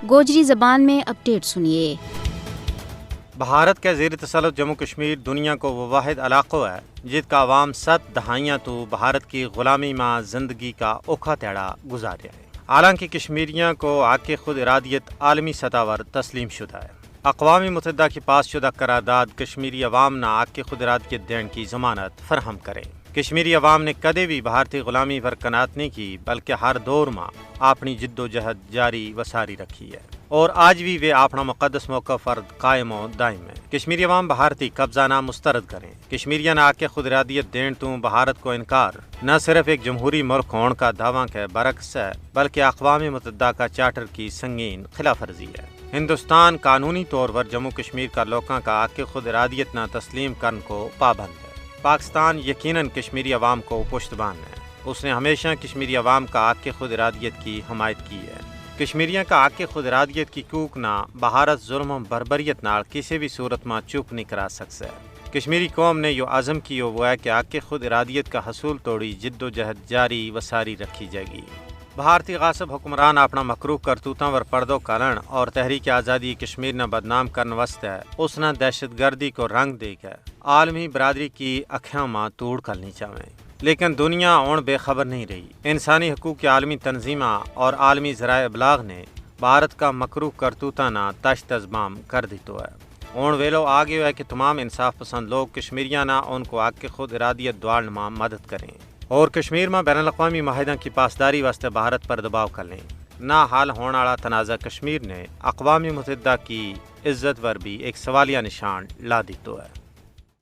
گوجری زبان میں اپڈیٹ سنیے۔ بھارت کے زیر تسلط جموں کشمیر دنیا کو وہ واحد علاقہ ہے جس کا عوام 7 دہائیاں تو بھارت کی غلامی میں زندگی کا اوکھا تیڑا گزاریا ہے۔ حالانکہ کشمیریوں کو حق خود ارادیت عالمی سطح پر تسلیم شدہ ہے۔ اقوام متحدہ کی پاس شدہ قرارداد کشمیری عوام نہ حق خود ارادیت دینے کی ضمانت فراہم کرے۔ کشمیری عوام نے کدے بھی بھارتی غلامی پر قناعت نہیں کی بلکہ ہر دور میں اپنی جد و جہد جاری و ساری رکھی ہے اور آج بھی وہ اپنا مقدس موقع پر قائم و دائم ہے۔ کشمیری عوام بھارتی قبضہ نہ مسترد کریں۔ کشمیریوں نے حق خود ارادیت دین تو بھارت کو انکار نہ صرف ایک جمہوری ملک ہونے کا دعویٰ کے برعکس ہے بلکہ اقوام متحدہ کا چارٹر کی سنگین خلاف ورزی ہے۔ ہندوستان قانونی طور پر جموں کشمیر کا لوگوں کا حق خود ارادیت نہ تسلیم کرنے کو پابند ہے۔ پاکستان یقیناً کشمیری عوام کو پشتبان ہے۔ اس نے ہمیشہ کشمیری عوام کا حق خود ارادیت کی حمایت کی ہے۔ کشمیریوں کا حق خود ارادیت کی کوک نہ بھارت ظلم و بربریت نال کسی بھی صورت میں چپ نہیں کرا سکتا ہے۔ کشمیری قوم نے یہ عزم کی وہ ہے کہ حق خود ارادیت کا حصول توڑی جد و جہد جاری و ساری رکھی جائے گی۔ بھارتی غاصب حکمران اپنا مکروہ کرتوتوں پر پردو کرن اور تحریک آزادی کشمیر نہ بدنام کرنے واسطے اس نے دہشت گردی کو رنگ دے کے عالمی برادری کی اکھیاں میں توڑ کرنی چاہیں، لیکن دنیا اون بے خبر نہیں رہی۔ انسانی حقوق کی عالمی تنظیمیں اور عالمی ذرائع ابلاغ نے بھارت کا مکروہ کرتوتاں نہ تشت ازبام کر دیتو ہے۔ اون ویلو آگے ہے کہ تمام انصاف پسند لوگ کشمیریاں نہ ان کو حق خود ارادیت دوڑنے میں مدد کریں اور کشمیر میں بین الاقوامی معاہدوں کی پاسداری واسطے بھارت پر دباؤ کر لیں۔ نہ حل ہونے والا تنازع کشمیر نے اقوام متحدہ کی عزت پر بھی ایک سوالیہ نشان لا دیتو ہے۔